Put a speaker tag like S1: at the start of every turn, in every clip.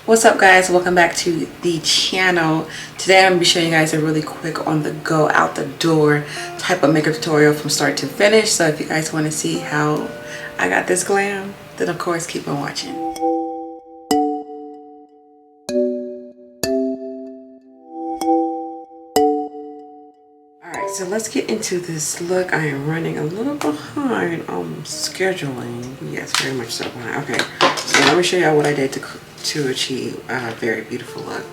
S1: What's up guys, welcome back to the channel. Today I'm going to be showing you guys a really quick on the go out the door type of makeup tutorial from start to finish. So if you guys want to see how I got this glam, then of course keep on watching. Alright, so let's get into this look. I am running a little behind on scheduling. Yes, very much so behind. Okay, so let me show y'all what I did to achieve a very beautiful look.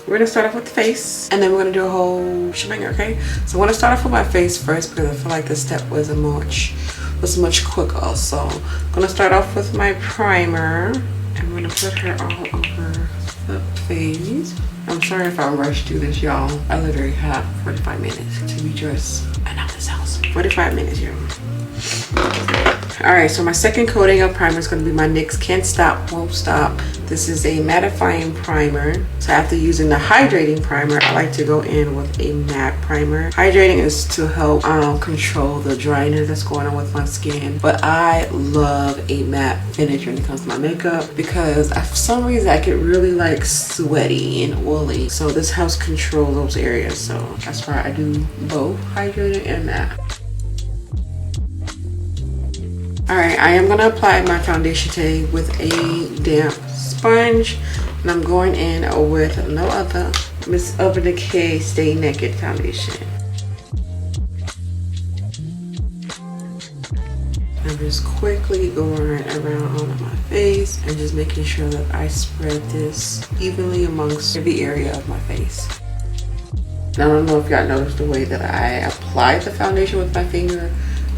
S1: We're gonna start off with the face, and then we're gonna do a whole shebang. Okay, so I want to start off with my face first because I feel like this step was much quicker. So I'm gonna start off with my primer. I'm gonna put her all over the face. I'm sorry if I rushed through this, y'all. I literally have 45 minutes to be dressed and out this house. 45 minutes, y'all. Alright, so my second coating of primer is going to be my NYX Can't Stop, Won't Stop. This is a mattifying primer. So after using the hydrating primer, I like to go in with a matte primer. Hydrating is to help control the dryness that's going on with my skin. But I love a matte finish when it comes to my makeup because for some reason I get really like sweaty and oily. So this helps control those areas. So that's why I do both hydrating and matte. Alright, I am going to apply my foundation today with a damp sponge. And I'm going in with no other Miss Urban Decay Stay Naked foundation. I'm just quickly going around on my face and just making sure that I spread this evenly amongst every area of my face. Now, I don't know if y'all noticed the way that I applied the foundation with my finger.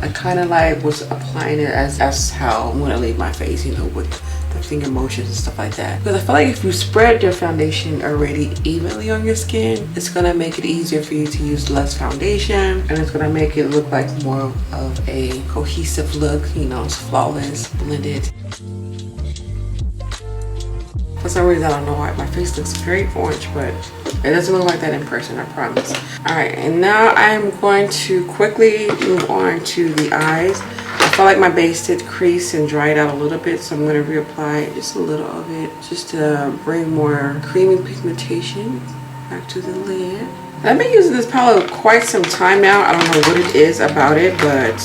S1: I kind of like was applying it as how I'm going to leave my face, you know, with the finger motions and stuff like that. Because I feel like if you spread your foundation already evenly on your skin, it's going to make it easier for you to use less foundation. And it's going to make it look like more of a cohesive look, you know, it's flawless, blended. For some reason, I don't know why my face looks very orange, but it doesn't look like that in person, I promise. Alright, and now I'm going to quickly move on to the eyes. I feel like my base did crease and dried out a little bit, so I'm going to reapply just a little of it just to bring more creamy pigmentation back to the lid. I've been using this palette quite some time now. I don't know what it is about it, but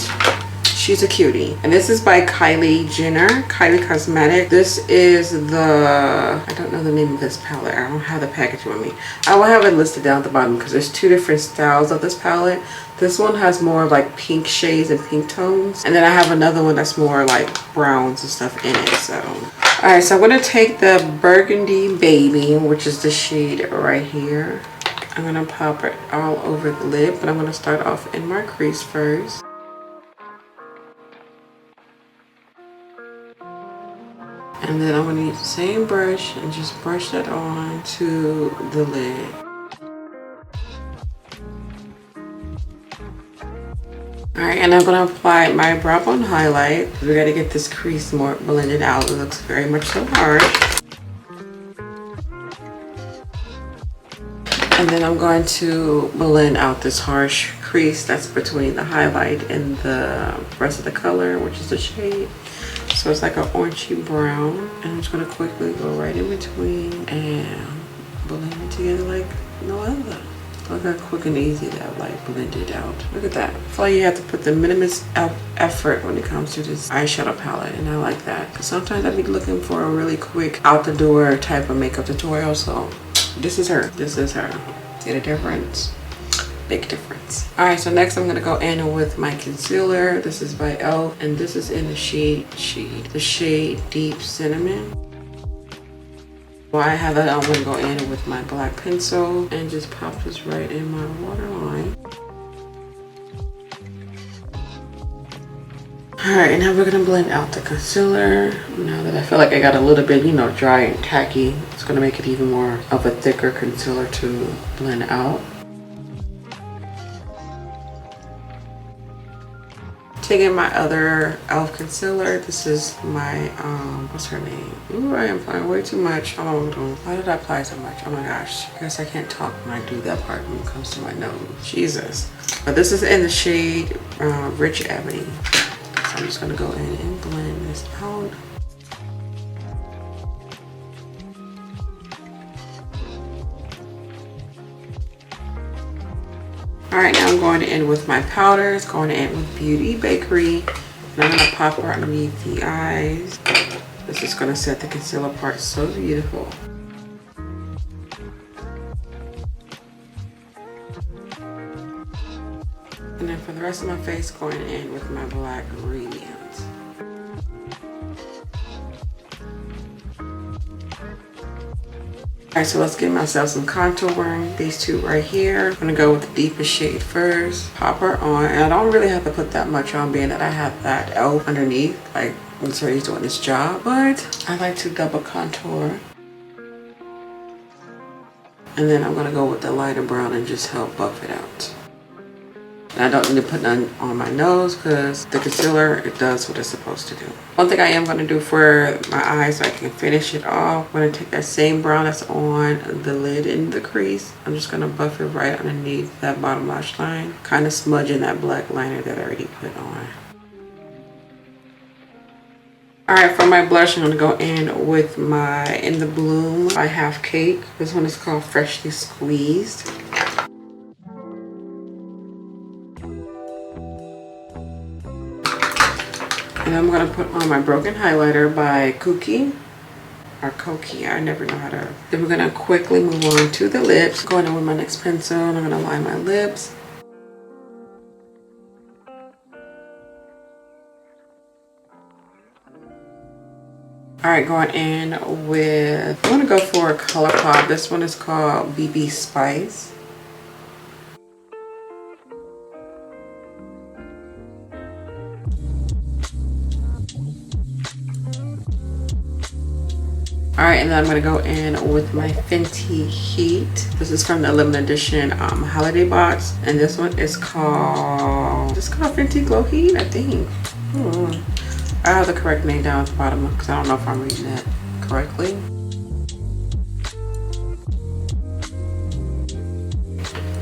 S1: she's a cutie. And this is by Kylie Jenner, Kylie Cosmetic. This is the, I don't know the name of this palette. I don't have the packaging with me. I will have it listed down at the bottom because there's two different styles of this palette. This one has more of like pink shades and pink tones. And then I have another one that's more like browns and stuff in it. So, alright, so I'm going to take the Burgundy Baby, which is the shade right here. I'm going to pop it all over the lid, but I'm going to start off in my crease first. And then I'm going to use the same brush and just brush that on to the lid. Alright, and I'm going to apply my brow bone highlight. We got to get this crease more blended out. It looks very much so hard. And then I'm going to blend out this harsh crease that's between the highlight and the rest of the color, which is the shade. So it's like an orangey brown, and I'm just going to quickly go right in between and blend it together like no other. Look how quick and easy that like blended out. Look at that. I feel like you have to put the minimum effort when it comes to this eyeshadow palette, and I like that. Because sometimes I'd be looking for a really quick out the door type of makeup tutorial, so this is her. This is her. See the difference? Big difference. Alright, so next I'm going to go in with my concealer. This is by e.l.f. and this is in the shade Deep Cinnamon. While I have that, I'm going to go in with my black pencil and just pop this right in my waterline. Alright, and now we're going to blend out the concealer. Now that I feel like I got a little bit, you know, dry and tacky, it's going to make it even more of a thicker concealer to blend out. Taking my other e.l.f. concealer. This is my, what's her name? Ooh, I am applying way too much. Hold on. Why did I apply so much? Oh my gosh. I guess I can't talk when I do that part when it comes to my nose. Jesus. But this is in the shade Rich Ebony. So I'm just going to go in and blend this out. All right, now I'm going in with my powders, going in with Beauty Bakery. And I'm gonna pop her underneath the eyes. This is gonna set the concealer part so beautiful. And then for the rest of my face, going in with my black Radiance. Alright, so let's give myself some contouring. These two right here. I'm gonna go with the deepest shade first. Pop her on. And I don't really have to put that much on, being that I have that elf underneath, like when Sarah's doing this job. But I like to double contour. And then I'm gonna go with the lighter brown and just help buff it out. And I don't need to put none on my nose because the concealer, it does what it's supposed to do. One thing I am going to do for my eyes so I can finish it off, I'm going to take that same brown that's on the lid and the crease. I'm just going to buff it right underneath that bottom lash line, kind of smudging that black liner that I already put on. Alright, for my blush, I'm going to go in with my In the Bloom by Half Cake. This one is called Freshly Squeezed. And I'm going to put on my Broken Highlighter by Kooky. Or Koki, I never know how to. Then we're going to quickly move on to the lips. Going in with my NYX pencil, and I'm going to line my lips. Alright, going in with, I'm going to go for a color pop. This one is called BB Spice. Alright, and then I'm going to go in with my Fenty Heat. This is from the limited edition holiday box. And this one is called, Fenty Glow Heat, I think. I have the correct name down at the bottom because I don't know if I'm reading that correctly.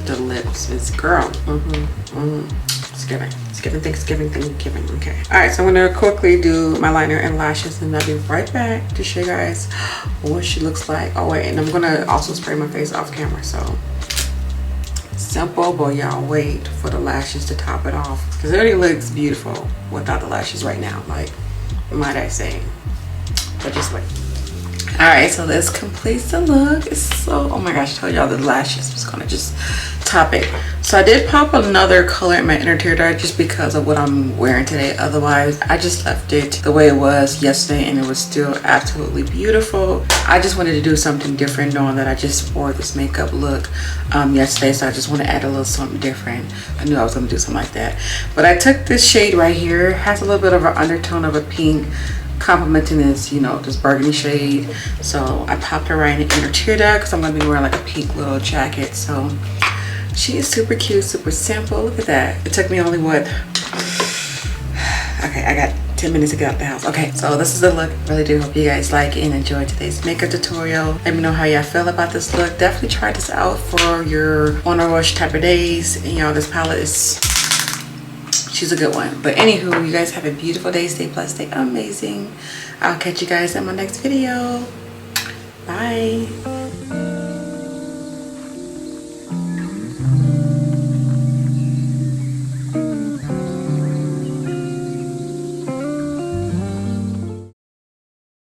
S1: The lips is girl. It's giving Thanksgiving. Okay. Alright, so I'm gonna quickly do my liner and lashes, and I'll be right back to show you guys what she looks like. Oh wait, and I'm gonna also spray my face off camera, so simple, but y'all wait for the lashes to top it off because it already looks beautiful without the lashes right now, like, might I say. But just wait. Alright, so this completes the look. It's so, oh my gosh, I told y'all the lashes was gonna just top it. So I did pop another color in my inner tear duct just because of what I'm wearing today. Otherwise, I just left it the way it was yesterday and it was still absolutely beautiful. I just wanted to do something different, knowing that I just wore this makeup look yesterday, so I just want to add a little something different. I knew I was going to do something like that. But I took this shade right here. It has a little bit of an undertone of a pink, complementing this, you know, this burgundy shade. So I popped her right in the inner tear duct because I'm going to be wearing like a pink little jacket. So she is super cute, super simple. Look at that. It took me only what? Okay, I got 10 minutes to get out the house. Okay, so this is the look. Really do hope you guys like and enjoy today's makeup tutorial. Let me know how y'all feel about this look. Definitely try this out for your on a rush type of days. And y'all, this palette is, she's a good one. But anywho, you guys have a beautiful day. Stay blessed, stay amazing. I'll catch you guys in my next video. Bye.